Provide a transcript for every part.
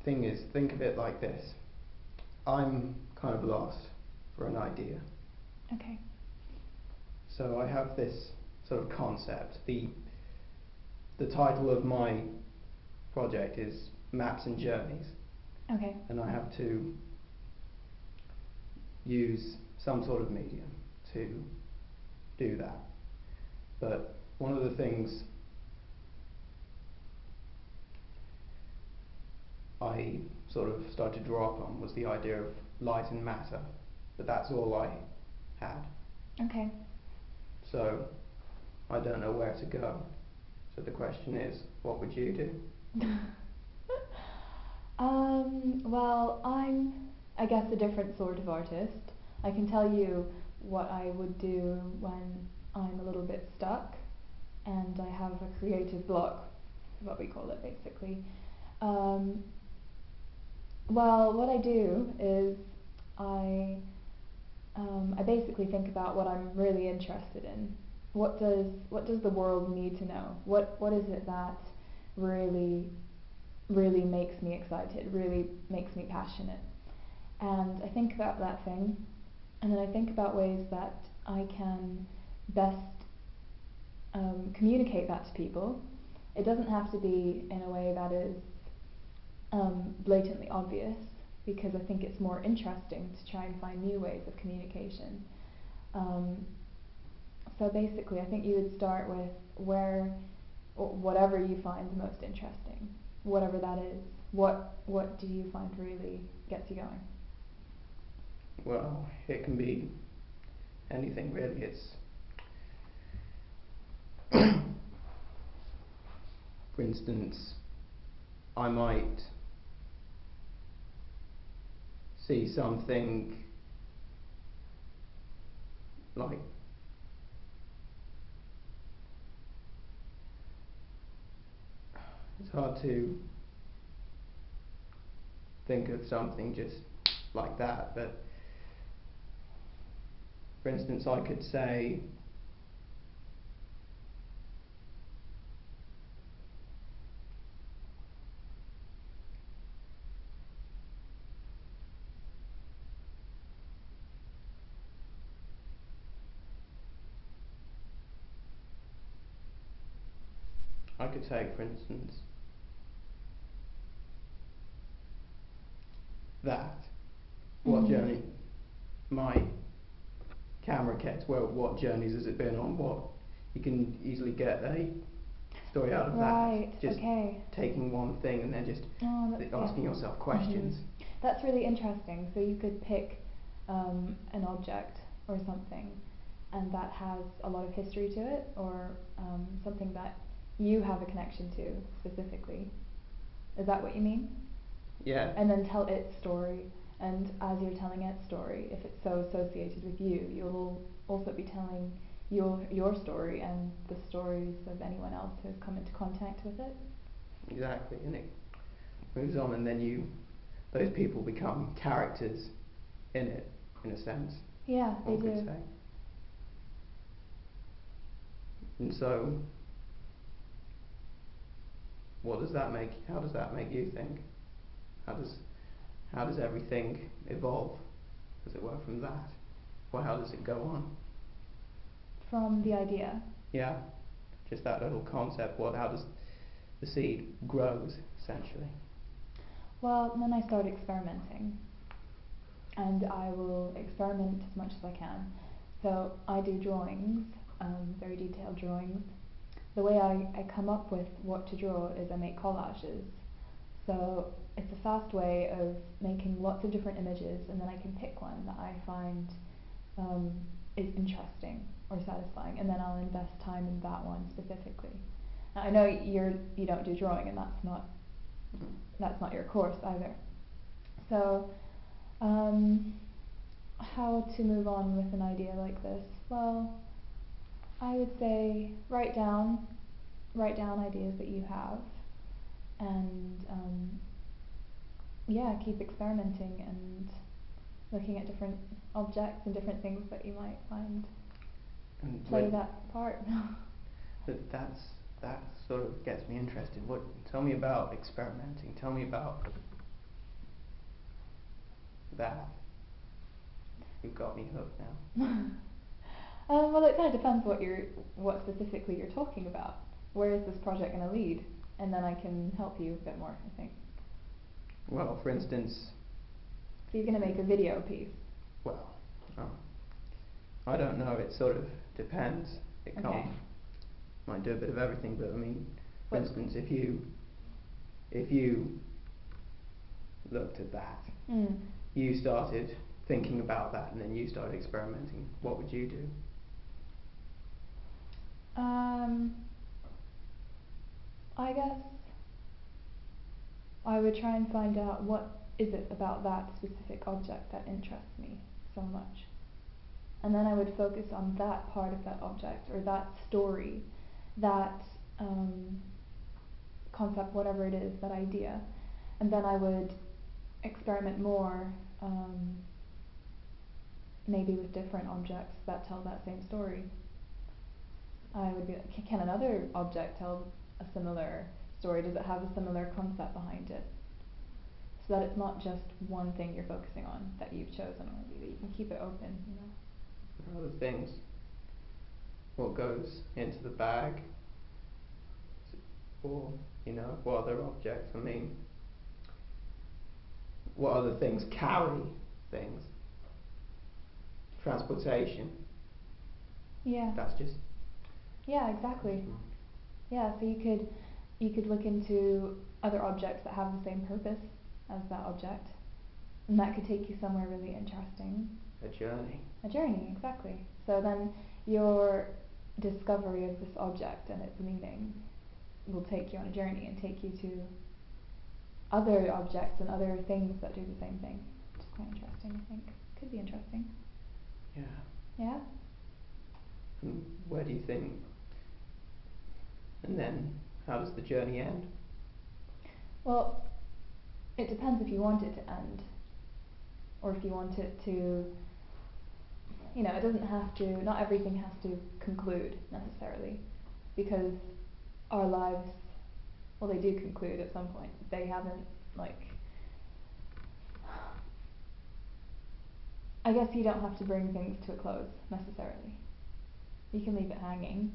thing is, think of it like this. I'm kind of lost for an idea. Okay. So I have this sort of concept. The title of my project is Maps and Journeys. Okay. And I have to use some sort of medium to do that. But one of the things I sort of started to draw upon was the idea of light and matter, but that's all I had. Okay. So I don't know where to go. So the question is, what would you do? Well, I'm, I guess, a different sort of artist. I can tell you what I would do when I'm a little bit stuck and I have a creative block, what we call it basically. Well, what I do is I basically think about what I'm really interested in. What does the world need to know? What is it that really makes me excited, really makes me passionate? And I think about that thing, and then I think about ways that I can best communicate that to people. It doesn't have to be in a way that is blatantly obvious, because I think it's more interesting to try and find new ways of communication. So basically, I think you would start with whatever you find the most interesting, whatever that is. What do you find really gets you going? Well, it can be anything really. For instance, I might see something like it's hard to think of something just like that, but for instance, I could say for instance, that what journey my camera gets, well, what journeys has it been on? What you can easily get a story out of right, that. Just okay. taking one thing and then just asking yourself questions. That's really interesting. So you could pick an object or something, and that has a lot of history to it, or something that you have a connection to specifically. Is that what you mean? Yeah. And then tell its story, and as you're telling its story, if it's so associated with you, you'll also be telling your story and the stories of anyone else who has come into contact with it. Exactly, and it moves on, and then those people become characters in it, in a sense. Yeah, they do. Could say. And so, how does that make you think? How does everything evolve, as it were, from that? Or how does it go on? From the idea? Yeah, just that little concept. How does the seed grows, essentially? Well, then I start experimenting, and I will experiment as much as I can. So I do drawings, very detailed drawings. The way I come up with what to draw is I make collages. So it's a fast way of making lots of different images, and then I can pick one that I find is interesting or satisfying, and then I'll invest time in that one specifically. Now, I know you don't do drawing, and that's not your course either. So how to move on with an idea like this? Well, I would say write down ideas that you have, and keep experimenting and looking at different objects and different things that you might find and play that part. That sort of gets me interested. Tell me about experimenting. Tell me about that, you've got me hooked now. Well, it kind of depends what specifically you're talking about. Where is this project going to lead? And then I can help you a bit more, I think. Well, for instance, So you're going to make a video piece. well, I don't know, it sort of depends. It Okay. can't, might do a bit of everything, but I mean, for What- instance, if you looked at that, Mm. you started thinking about that, and then you started experimenting, what would you do? I guess I would try and find out what is it about that specific object that interests me so much. And then I would focus on that part of that object, or that story, that concept, whatever it is, that idea. And then I would experiment more, maybe with different objects that tell that same story. I would be like, can another object tell a similar story? Does it have a similar concept behind it? So that it's not just one thing you're focusing on that you've chosen, or that you can keep it open, you know. Other things, what goes into the bag, or, you know, what other objects, I mean, what other things carry things? Transportation, Yeah. that's just... Yeah, exactly. Yeah, so you could look into other objects that have the same purpose as that object, and that could take you somewhere really interesting. A journey. A journey, exactly. So then your discovery of this object and its meaning will take you on a journey and take you to other objects and other things that do the same thing, which is quite interesting, I think. Could be interesting. Yeah. Yeah? And where do you think, and then how does the journey end? Well, it depends if you want it to end, or if you want it to, you know, it doesn't have to, not everything has to conclude necessarily, because our lives, well, they do conclude at some point. They haven't, like, I guess you don't have to bring things to a close necessarily. You can leave it hanging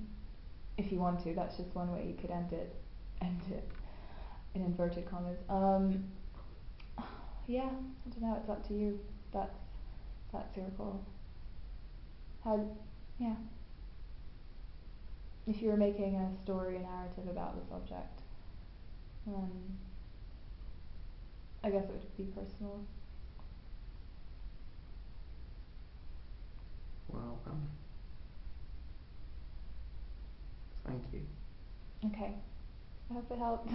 if you want to. That's just one way you could end it in inverted commas. Yeah, I don't know, it's up to you. That's your call. Yeah. If you were making a story, a narrative about the subject, I guess it would be personal. Well, thank you. Okay. I hope it helped.